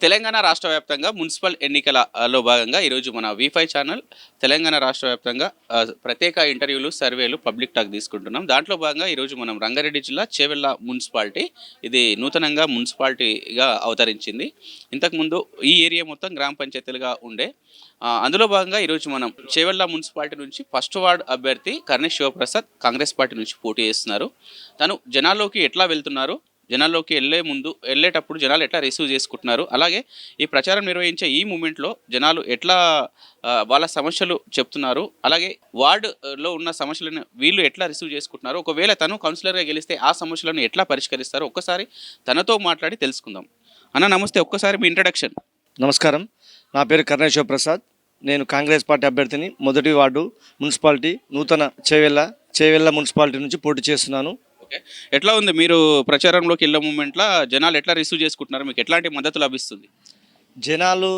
తెలంగాణ రాష్ట్ర వ్యాప్తంగా మున్సిపల్ ఎన్నికలలో భాగంగా ఈరోజు మన వి5 ఛానల్ తెలంగాణ రాష్ట్ర వ్యాప్తంగా ప్రత్యేక ఇంటర్వ్యూలు సర్వేలు పబ్లిక్ టాక్ తీసుకుంటున్నాం. దాంట్లో భాగంగా ఈరోజు మనం రంగారెడ్డి జిల్లా చేవెళ్ళ మున్సిపాలిటీ ఇది నూతనంగా మున్సిపాలిటీగా అవతరించింది. ఇంతకుముందు ఈ ఏరియా మొత్తం గ్రామ పంచాయతీలుగా ఉండే అందులో భాగంగా ఈరోజు మనం చేవెళ్ళ మున్సిపాలిటీ నుంచి ఫస్ట్ వార్డ్ అభ్యర్థి కర్ణే శివప్రసాద్ కాంగ్రెస్ పార్టీ నుంచి పోటీ చేస్తున్నారు. తను జనాల్లోకి ఎట్లా వెళ్తున్నారు, జనాల్లోకి వెళ్ళేటప్పుడు జనాలు ఎట్లా రిసీవ్ చేసుకుంటున్నారు, అలాగే ఈ ప్రచారం నిర్వహించే ఈ మూమెంట్లో జనాలు ఎట్లా వాళ్ళ సమస్యలు చెప్తున్నారు, అలాగే వార్డులో ఉన్న సమస్యలను వీళ్ళు ఎట్లా రిసీవ్ చేసుకుంటున్నారు, ఒకవేళ తను కౌన్సిలర్గా గెలిస్తే ఆ సమస్యలను ఎట్లా పరిష్కరిస్తారో ఒక్కసారి తనతో మాట్లాడి తెలుసుకుందాం. అన్న నమస్తే, ఒక్కసారి మీ ఇంట్రడక్షన్. నమస్కారం, నా పేరు కర్ణే శివప్రసాద్. నేను కాంగ్రెస్ పార్టీ అభ్యర్థిని, మొదటి వార్డు మున్సిపాలిటీ నూతన చేవెళ్ళ మున్సిపాలిటీ నుంచి పోటీ చేస్తున్నాను. ఓకే, ఎట్లా ఉంది మీరు ప్రచారంలోకి వెళ్ళే మూమెంట్లో జనాలు ఎట్లా రిసీవ్ చేసుకుంటున్నారు, మీకు ఎట్లాంటి మద్దతు లభిస్తుంది? జనాలు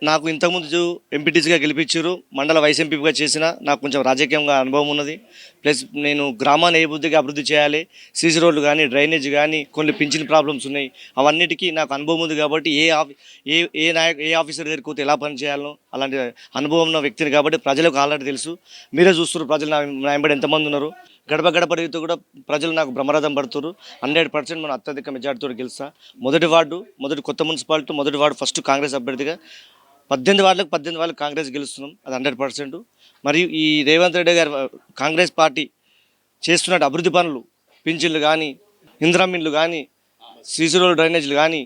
నాకు ఇంతకుముందు ఎంపీటీసీగా గెలిపించారు, మండల వైస్ ఎంపీగా చేసిన నాకు కొంచెం రాజకీయంగా అనుభవం ఉన్నది. ప్లస్ నేను గ్రామాన్ని ఏ బుద్ధిగా అభివృద్ధి చేయాలి, సీసీ రోడ్లు కానీ డ్రైనేజ్ కానీ కొన్ని పింఛన్ ప్రాబ్లమ్స్ ఉన్నాయి, అవన్నిటికీ నాకు అనుభవం ఉంది. కాబట్టి ఏ ఆఫీసర్ దగ్గరికి పోతే ఎలా పని చేయాలో అలాంటి అనుభవం ఉన్న వ్యక్తిని కాబట్టి ప్రజలకు ఆల్రెడీ తెలుసు. మీరే చూస్తున్నారు ప్రజలు నా వెంబడి ఎంతమంది ఉన్నారు. గడప గడప రీతి కూడా ప్రజలు నాకు బ్రహ్మరథం పడుతున్నారు. 100% మనం అత్యధిక మెజార్టీతో గెలుస్తా. మొదటి కొత్త మున్సిపాలిటీ మొదటి వార్డు ఫస్ట్ కాంగ్రెస్ అభ్యర్థిగా 18 వార్డులకు కాంగ్రెస్ గెలుస్తున్నాం, అది 100%. మరియు ఈ రేవంత్ రెడ్డి గారు కాంగ్రెస్ పార్టీ చేస్తున్న అభివృద్ధి పనులు, పింఛన్లు కానీ, ఇందిరమ్మిన్లు కానీ, సీసీ రోడ్ డ్రైనేజీలు కానీ,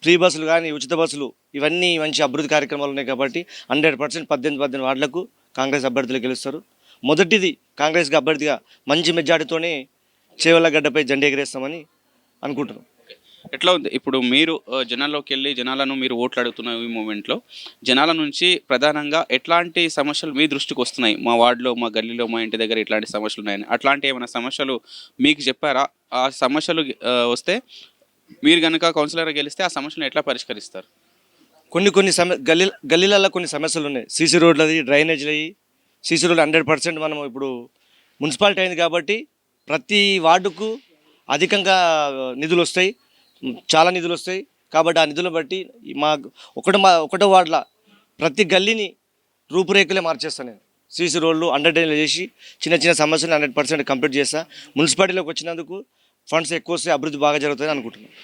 ఫ్రీ బస్సులు కానీ, ఉచిత బస్సులు, ఇవన్నీ మంచి అభివృద్ధి కార్యక్రమాలు ఉన్నాయి. కాబట్టి 100% 18 వార్డులకు కాంగ్రెస్ అభ్యర్థులు గెలుస్తారు. మొదటిది కాంగ్రెస్గా అభ్యర్థిగా మంచి మెజార్టీతోనే చేవెళ్ళ గడ్డపై జెండా ఎగరేస్తామని అనుకుంటున్నాం. ఎట్లా ఉంది ఇప్పుడు మీరు జనాల్లోకి వెళ్ళి జనాలను మీరు ఓట్లు అడుగుతున్న ఈ మూమెంట్లో జనాల నుంచి ప్రధానంగా ఎట్లాంటి సమస్యలు మీ దృష్టికి వస్తున్నాయి? మా వార్డులో, మా గల్లీలో, మా ఇంటి దగ్గర ఇట్లాంటి సమస్యలు ఉన్నాయని అట్లాంటి ఏమైనా సమస్యలు మీకు చెప్పారా? ఆ సమస్యలు వస్తే మీరు కనుక కౌన్సిలర్గా గెలిస్తే ఆ సమస్యలను ఎట్లా పరిష్కరిస్తారు? కొన్ని గల్లీలలో కొన్ని సమస్యలు ఉన్నాయి. సీసీ రోడ్లది, డ్రైనేజ్లవి. సీసీ రోడ్లు 100% మనం ఇప్పుడు మున్సిపాలిటీ అయింది కాబట్టి ప్రతి వార్డుకు అధికంగా నిధులు వస్తాయి, చాలా నిధులు వస్తాయి. కాబట్టి ఆ నిధులను బట్టి ఒకటో వార్డుల ప్రతి గల్లీని రూపురేఖలే మార్చేస్తాను నేను. సీసీ రోడ్లు 100 చేసి చిన్న సమస్యలు 100% కంప్లీట్ చేస్తా. మున్సిపాలిటీలోకి వచ్చినందుకు ఫండ్స్ ఎక్కువ వస్తే అభివృద్ధి బాగా జరుగుతుందని అనుకుంటున్నాను.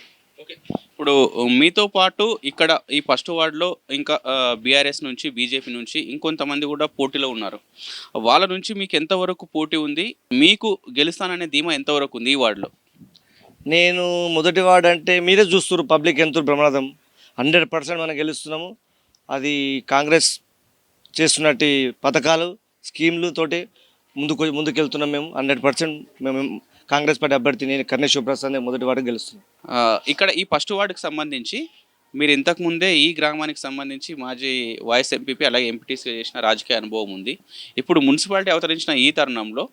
ఓకే, ఇప్పుడు మీతో పాటు ఇక్కడ ఈ ఫస్ట్ వార్డులో ఇంకా బీఆర్ఎస్ నుంచి, బీజేపీ నుంచి ఇంకొంతమంది కూడా పోటీలో ఉన్నారు. వాళ్ళ నుంచి మీకు ఎంతవరకు పోటీ ఉంది, మీకు గెలుస్తాననే ధీమా ఎంతవరకు ఉంది ఈ వార్డులో? నేను మొదటి వార్డు అంటే మీరే చూస్తున్నారు, పబ్లిక్ ఎంతో బ్రహ్మరథం. 100% మనం గెలుస్తున్నాము. అది కాంగ్రెస్ చేస్తున్నట్టు పథకాలు, స్కీమ్లు తోటి ముందుకెళ్తున్నాం మేము. 100% మేము కాంగ్రెస్ పార్టీ అభ్యర్థి నేను కర్ణే శివప్రసాద్ మొదటి వార్డు గెలుస్తున్నాం. ఇక్కడ ఈ ఫస్ట్ వార్డుకి సంబంధించి మీరు ఇంతకుముందే ఈ గ్రామానికి సంబంధించి మాజీ వైస్ ఎంపీపీ అలాగే ఎంపీటీసీగా చేసిన రాజకీయ అనుభవం ఉంది. ఇప్పుడు మున్సిపాలిటీ అవతరించిన ఈ తరుణంలో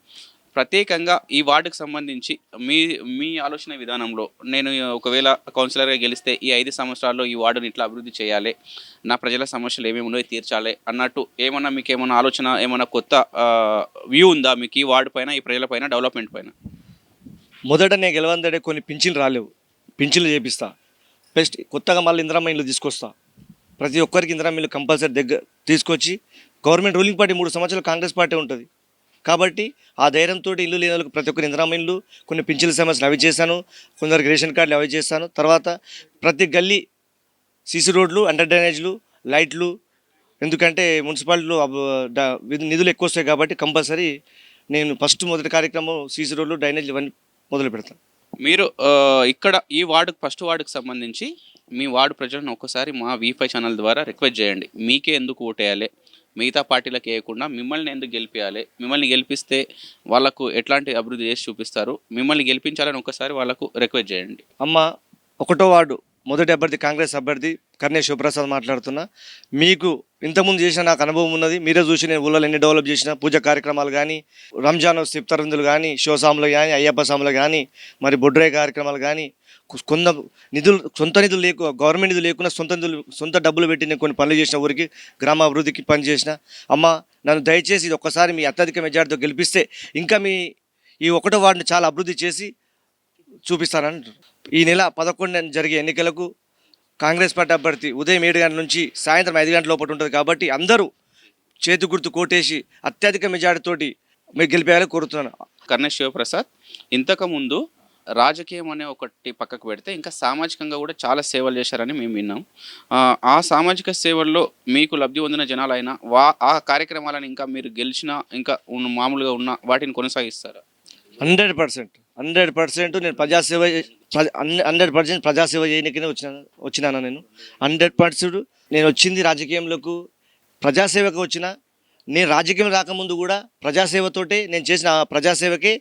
ప్రత్యేకంగా ఈ వార్డుకు సంబంధించి మీ ఆలోచన విధానంలో నేను ఒకవేళ కౌన్సిలర్గా గెలిస్తే ఈ 5 సంవత్సరాల్లో ఈ వార్డుని ఇట్లా అభివృద్ధి చేయాలి, నా ప్రజల సమస్యలు ఏమేమి ఉన్నాయో తీర్చాలి అన్నట్టు ఏమన్నా మీకు ఏమన్నా ఆలోచన, ఏమన్నా కొత్త వ్యూ ఉందా మీకు ఈ వార్డు పైన, ఈ ప్రజల పైన, డెవలప్మెంట్ పైన? మొదట నేను గెలవందడే కొన్ని పింఛన్లు రాలేవు, పింఛన్లు చేపిస్తా. ప్లస్ కొత్తగా మళ్ళీ ఇందిరమ్మ ఇల్లు తీసుకొస్తా. ప్రతి ఒక్కరికి ఇందిరమ్మ ఇల్లు కంపల్సరీ దగ్గర తీసుకొచ్చి, గవర్నమెంట్ రూలింగ్ పార్టీ 3 సంవత్సరాలు కాంగ్రెస్ పార్టీ ఉంటుంది కాబట్టి ఆ ధైర్యంతో ఇల్లు లేని వాళ్ళకి ప్రతి ఒక్కరు ఇందిరమ్మ ఇల్లు, కొన్ని పింఛన్ల సమస్యలు అవి చేశాను, కొందరికి రేషన్ కార్డులు అవి చేశాను. తర్వాత ప్రతి గల్లీ సీసీ రోడ్లు, అండర్ డ్రైనేజ్లు, లైట్లు. ఎందుకంటే మున్సిపాలిటీలో నిధులు ఎక్కువ వస్తాయి కాబట్టి కంపల్సరీ నేను మొదటి కార్యక్రమం సీసీ రోడ్లు, డ్రైనేజ్లు ఇవన్నీ మొదలు పెడతాను. మీరు ఇక్కడ ఈ ఫస్ట్ వార్డుకు సంబంధించి మీ వార్డు ప్రజలను ఒక్కసారి మా వి5 ఛానల్ ద్వారా రిక్వెస్ట్ చేయండి. మీకే ఎందుకు ఓటేయాలి, మిగతా పార్టీలకు వేయకుండా మిమ్మల్ని ఎందుకు గెలిపించాలి, మిమ్మల్ని గెలిపిస్తే వాళ్ళకు ఎట్లాంటి అభివృద్ధి చేసి చూపిస్తారు, మిమ్మల్ని గెలిపించాలని ఒకసారి వాళ్ళకు రిక్వెస్ట్ చేయండి. అమ్మ, ఒకటో వార్డు మొదటి అభ్యర్థి కాంగ్రెస్ అభ్యర్థి కర్ణే శివప్రసాద్ మాట్లాడుతున్నా. మీకు ఇంతకుముందు చేసిన నాకు అనుభవం ఉన్నది. మీరే చూసి నేను ఊళ్ళో ఎన్ని డెవలప్ చేసిన పూజా కార్యక్రమాలు కానీ, రంజాన్ ఇఫ్తార్ విందులు కానీ, శివసాములు కానీ, అయ్యప్ప సాములు కానీ, మరి బొడ్రాయి కార్యక్రమాలు కానీ, సొంత నిధులు గవర్నమెంట్ నిధులు లేకుండా సొంత డబ్బులు పెట్టి నేను కొన్ని పనులు చేసిన, ఊరికి గ్రామ అభివృద్ధికి పని చేసిన. అమ్మ, నన్ను దయచేసి ఇది ఒక్కసారి మీ అత్యధిక మెజార్టీతో గెలిపిస్తే ఇంకా ఈ ఒకటో వార్డుని చాలా అభివృద్ధి చేసి చూపిస్తానని. ఈ నెల 11 జరిగే ఎన్నికలకు కాంగ్రెస్ పార్టీ అభ్యర్థి ఉదయం 7 గంటల నుంచి సాయంత్రం 5 గంటల లోపల ఉంటుంది కాబట్టి అందరూ చేతి గుర్తు కోటేసి అత్యధిక మెజార్టీతోటి మీరు గెలిపేయాలని కోరుతున్నాను. కర్ణె శివప్రసాద్ ఇంతకుముందు రాజకీయం అనే ఒకటి పక్కకు పెడితే ఇంకా సామాజికంగా కూడా చాలా సేవలు చేశారని మేము విన్నాం. ఆ సామాజిక సేవల్లో మీకు లబ్ధి పొందిన జనాలైనా ఆ కార్యక్రమాలను ఇంకా మీరు గెలిచినా ఇంకా మామూలుగా ఉన్న వాటిని కొనసాగిస్తారా? 100% నేను ప్రజాసేవ 100% ప్రజాసేవ చేయడానికనే వచ్చినాను. నేను 100% నేను వచ్చింది రాజకీయంలోకి ప్రజాసేవకు వచ్చిన. నేను రాజకీయం రాకముందు కూడా ప్రజాసేవతోటే నేను చేసిన ప్రజాసేవకే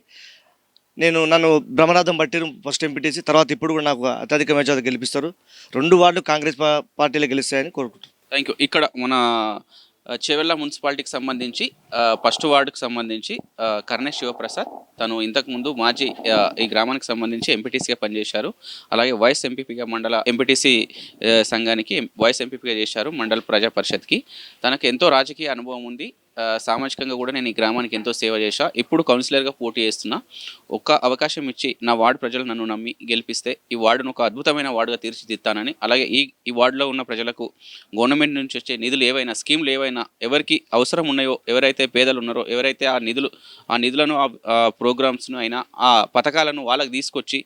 నన్ను బ్రహ్మనాథం బట్టిరు ఫస్ట్ ఎంపీటీసీ, తర్వాత ఇప్పుడు కూడా నాకు అత్యధిక మెజార్టీ గెలిపిస్తారు. 2 వార్డులు కాంగ్రెస్ పార్టీలో గెలుస్తాయని కోరుకుంటున్నాను. Thank you. ఇక్కడ మన చేవెళ్ళ మున్సిపాలిటీకి సంబంధించి ఫస్ట్ వార్డుకి సంబంధించి కర్ణె శివప్రసాద్ తను ఇంతకుముందు మాజీ ఈ గ్రామానికి సంబంధించి ఎంపీటీసీగా పనిచేశారు. అలాగే వైస్ ఎంపీపీగా మండల ఎంపీటీసీ సంఘానికి వైస్ ఎంపీపీగా చేశారు మండల ప్రజా పరిషత్కి. తనకు ఎంతో రాజకీయ అనుభవం ఉంది. సామాజికంగా కూడా నేను ఈ గ్రామానికి ఎంతో సేవ చేశా. ఇప్పుడు కౌన్సిలర్గా పోటీ చేస్తున్నా. ఒక్క అవకాశం ఇచ్చి నా వార్డు ప్రజలు నన్ను నమ్మి గెలిపిస్తే ఈ వార్డును ఒక అద్భుతమైన వార్డుగా తీర్చిదిద్దానని, అలాగే ఈ వార్డులో ఉన్న ప్రజలకు గవర్నమెంట్ నుంచి వచ్చే నిధులు ఏవైనా స్కీమ్లు ఏవైనా ఎవరికి అవసరం ఉన్నాయో, ఎవరైతే పేదలు ఉన్నారో, ఎవరైతే ఆ నిధులను ఆ ప్రోగ్రామ్స్ను అయినా ఆ పథకాలను వాళ్ళకి తీసుకొచ్చి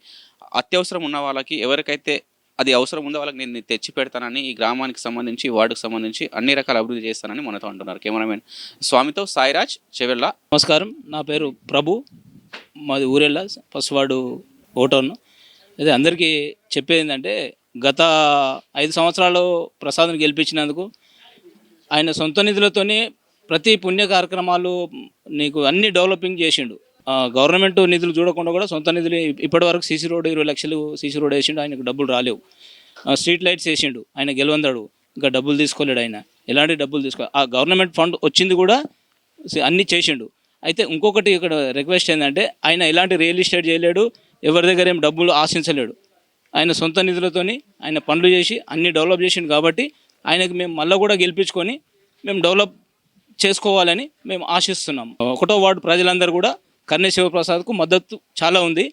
అత్యవసరం ఉన్న వాళ్ళకి ఎవరికైతే అది అవసరం ఉందో వాళ్ళకి నేను తెచ్చి పెడతానని, ఈ గ్రామానికి సంబంధించి ఈ వార్డుకు సంబంధించి అన్ని రకాల అభివృద్ధి చేస్తానని మనతో అంటున్నారు. కెమెరామెన్ స్వామితో సాయిరాజ్, చేవెళ్ళ. నమస్కారం, నా పేరు ప్రభు, మాది ఊరెళ్ళ, ఫస్ట్ వార్డు ఓటర్ను. అదే అందరికీ చెప్పేది ఏంటంటే, గత 5 సంవత్సరాలు ప్రసాద్ని గెలిపించినందుకు ఆయన సొంత నిధులతోనే ప్రతి పుణ్య కార్యక్రమాలు నీకు అన్ని డెవలపింగ్ చేసిండు. గవర్నమెంట్ నిధులు చూడకుండా కూడా సొంత నిధులు ఇప్పటివరకు సీసీ రోడ్ 20 లక్షలు సీసీ రోడ్ వేసిండు. ఆయనకు డబ్బులు రాలేవు. స్ట్రీట్ లైట్స్ వేసిండు, ఆయన గెలవందాడు, ఇంకా డబ్బులు తీసుకోలేడు. ఆయన ఎలాంటి డబ్బులు ఆ గవర్నమెంట్ ఫండ్ వచ్చింది కూడా అన్నీ చేసిండు. అయితే ఇంకొకటి ఇక్కడ రిక్వెస్ట్ ఏంటంటే, ఆయన ఎలాంటి రియల్ ఎస్టేట్ చేయలేడు, ఎవరి దగ్గర ఏం డబ్బులు ఆశించలేడు. ఆయన సొంత నిధులతోని ఆయన పనులు చేసి అన్ని డెవలప్ చేసిండు. కాబట్టి ఆయనకు మేము మళ్ళీ కూడా గెలిపించుకొని మేము డెవలప్ చేసుకోవాలని మేము ఆశిస్తున్నాం. 1వ వార్డు ప్రజలందరూ కూడా కర్ణె శివప్రసాద్కు మద్దతు చాలా ఉంది.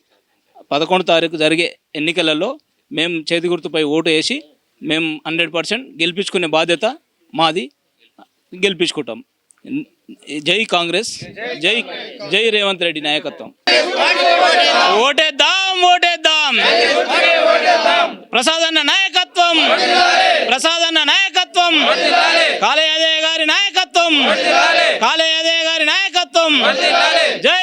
11వ తారీఖు జరిగే ఎన్నికలలో మేము చేతి గుర్తుపై ఓటు వేసి మేము 100% గెలిపించుకునే బాధ్యత మాది. గెలిపించుకుంటాం. జై కాంగ్రెస్, జై రేవంత్ రెడ్డి నాయకత్వం. ఓటేద్దాం, ఓటేద్దాం. ప్రసాదన్న నాయకత్వం, ప్రసాదన్న నాయకత్వం, కాళయ్య గారి నాయకత్వం, కాళయ్య గారి నాయకత్వం. జై